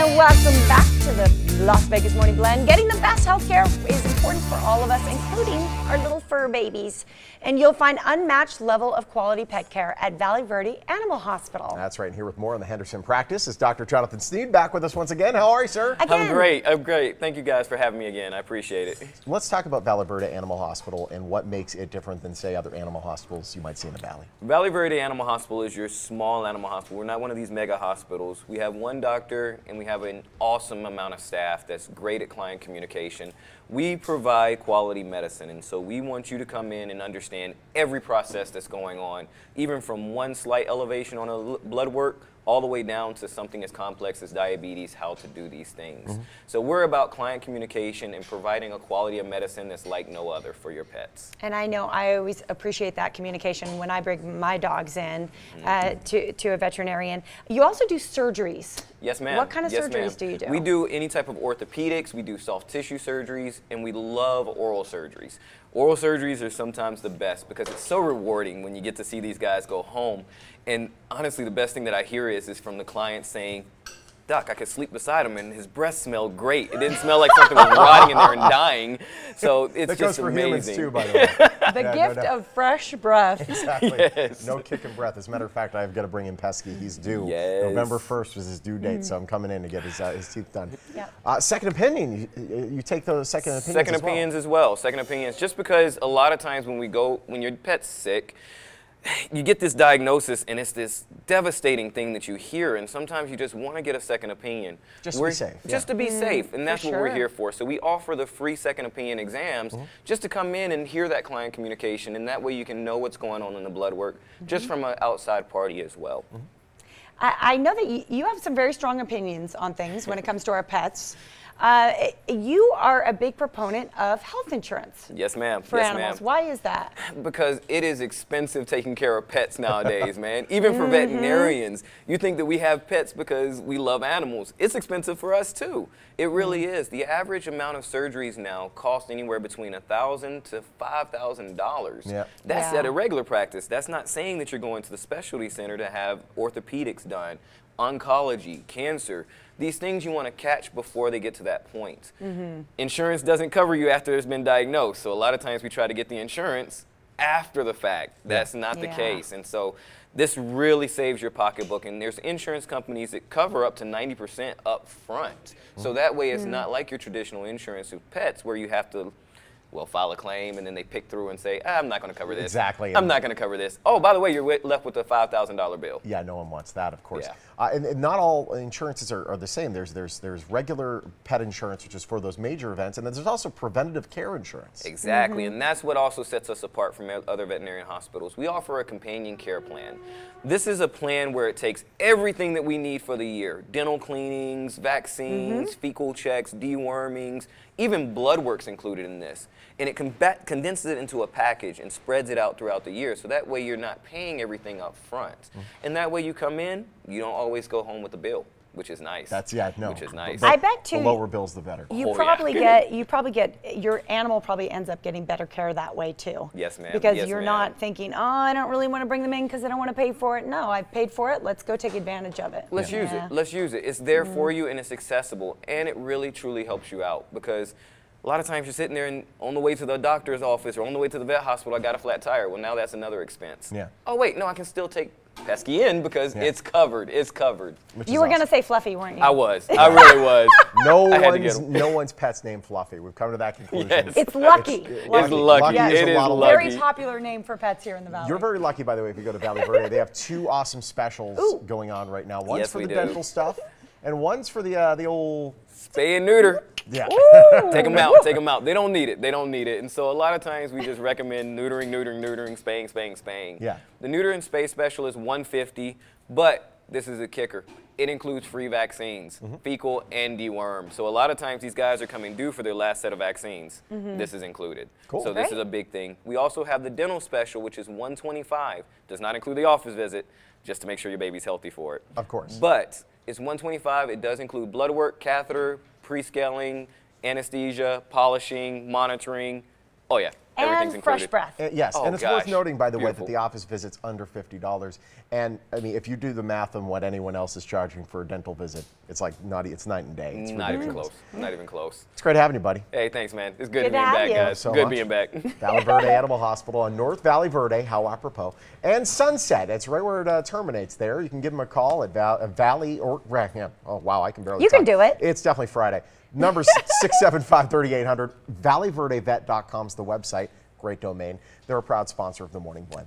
And welcome back to the Las Vegas Morning Blend. Getting the best healthcare is important for all of us, including our little fur babies. And you'll find unmatched level of quality pet care at Valley Verde Animal Hospital. That's right. And here with more on the Henderson practice is Dr. Jonathan Sneed, back with us once again. How are you, sir? Again. I'm great. I'm great. Thank you guys for having me again. I appreciate it. Let's talk about Valley Verde Animal Hospital and what makes it different than, say, other animal hospitals you might see in the Valley. Valley Verde Animal Hospital is your small animal hospital. We're not one of these mega hospitals. We have one doctor and we have an awesome amount of staff that's great at client communication. We provide quality medicine, and so we want you to come in and understand every process that's going on, even from one slight elevation on a blood work all the way down to something as complex as diabetes, how to do these things. So we're about client communication and providing a quality of medicine that's like no other for your pets. And I know I always appreciate that communication when I bring my dogs in to a veterinarian. You also do surgeries. Yes, ma'am. What kind of surgeries do you do? We do any type of orthopedics, we do soft tissue surgeries, and we love oral surgeries. Oral surgeries are sometimes the best because it's so rewarding when you get to see these guys go home. And honestly, the best thing that I hear is from the client saying, "Doc, I could sleep beside him and his breath smelled great. It didn't smell like something was rotting in there and dying." So it's that just goes for amazing. humans too, by the way. The gift of fresh breath. Exactly. Yes. No kicking breath. As a matter of fact, I've got to bring in Pesky. He's due. Yes. November 1st was his due date, so I'm coming in to get his teeth done. Yep. Second opinion. You take those second opinions Second opinions as well. Second opinions. Just because a lot of times when your pet's sick, you get this diagnosis and it's this devastating thing that you hear, and sometimes you just want to get a second opinion. Just to be safe. Just to be safe, and that's what we're sure. here for. So we offer the free second opinion exams just to come in and hear that client communication, and that way you can know what's going on in the blood work just from an outside party as well. I know that you have some very strong opinions on things when it comes to our pets. You are a big proponent of health insurance. Yes, ma'am. For yes, animals. ma'am. Why is that? Because it is expensive taking care of pets nowadays, man. Even for veterinarians, you think that we have pets because we love animals. It's expensive for us too. It really is. The average amount of surgeries now cost anywhere between $1,000 to $5,000. Yeah. That's at a regular practice. That's not saying that you're going to the specialty center to have orthopedics done, oncology, cancer. These things you want to catch before they get to that point. Insurance doesn't cover you after it's been diagnosed, so a lot of times we try to get the insurance after the fact. That's not the case, and so this really saves your pocketbook, and there's insurance companies that cover up to 90% up front. So that way it's not like your traditional insurance with pets where you have to file a claim and then they pick through and say, I'm not going to cover this. Exactly. I'm not going to cover this. Oh, by the way, you're left with a $5,000 bill. Yeah, no one wants that, of course. Yeah. And not all insurances are the same. There's regular pet insurance, which is for those major events, and then there's also preventative care insurance. Exactly, and that's what also sets us apart from other veterinarian hospitals. We offer a companion care plan. This is a plan where it takes everything that we need for the year: dental cleanings, vaccines, fecal checks, dewormings, even blood work's included in this. And it condenses it into a package and spreads it out throughout the year, so that way you're not paying everything up front. And that way you come in, you don't always go home with a bill, which is nice. Which is nice. I bet too. The lower bills, the better. You yeah. probably get your animal probably ends up getting better care that way too. Yes, ma'am. Because Yes, you're ma'am. not thinking, oh, I don't really want to bring them in because I don't want to pay for it. No, I've paid for it. Let's go take advantage of it. Let's use it. Let's use it. It's there for you and it's accessible, and it really truly helps you out, because a lot of times you're sitting there and on the way to the doctor's office or on the way to the vet hospital, I got a flat tire. Well, now that's another expense. Yeah. Oh, wait, no, I can still take Pesky in because it's covered. It's covered. You were going to say Fluffy, weren't you? I was. I really was. No one's pet's named Fluffy. We've come to that conclusion. Yes. It's Lucky. It's lucky. Yeah. It is lucky. Very popular name for pets here in the Valley. You're very lucky, by the way, if you go to Valley Verde. They have two awesome specials going on right now. One's for the dental stuff, and one's for the old spay and neuter. Yeah. Take them out. Take them out. They don't need it. They don't need it. And so a lot of times we just recommend neutering, spaying, spaying, spaying. Yeah. The neuter and spay special is $150, but this is a kicker. It includes free vaccines, fecal and deworm. So a lot of times these guys are coming due for their last set of vaccines. This is included. Cool. So this is a big thing. We also have the dental special, which is $125. Does not include the office visit, just to make sure your baby's healthy for it. Of course. But it's $125. It does include blood work, catheter, pre-scaling, anesthesia, polishing, monitoring. Oh yeah, Everything's and fresh included. breath. Yes, Oh, and it's worth gosh. noting, by the way, Beautiful. that the office visit's under $50. And I mean, if you do the math on what anyone else is charging for a dental visit, it's like it's night and day. It's Not even ridiculous. close. Not even close. It's great having you, buddy. Hey, thanks, man. It's good Good to being have back, you. guys. So Good much. being back. Valley Verde Animal Hospital on North Valley Verde, how apropos. And Sunset, it's right where it terminates there. You can give them a call at Valley or, oh wow, I can barely You talk. can do it. It's definitely Friday. Number 675-3800. ValleyVerdeVet.com is the website. Great domain. They're a proud sponsor of the Morning Blend.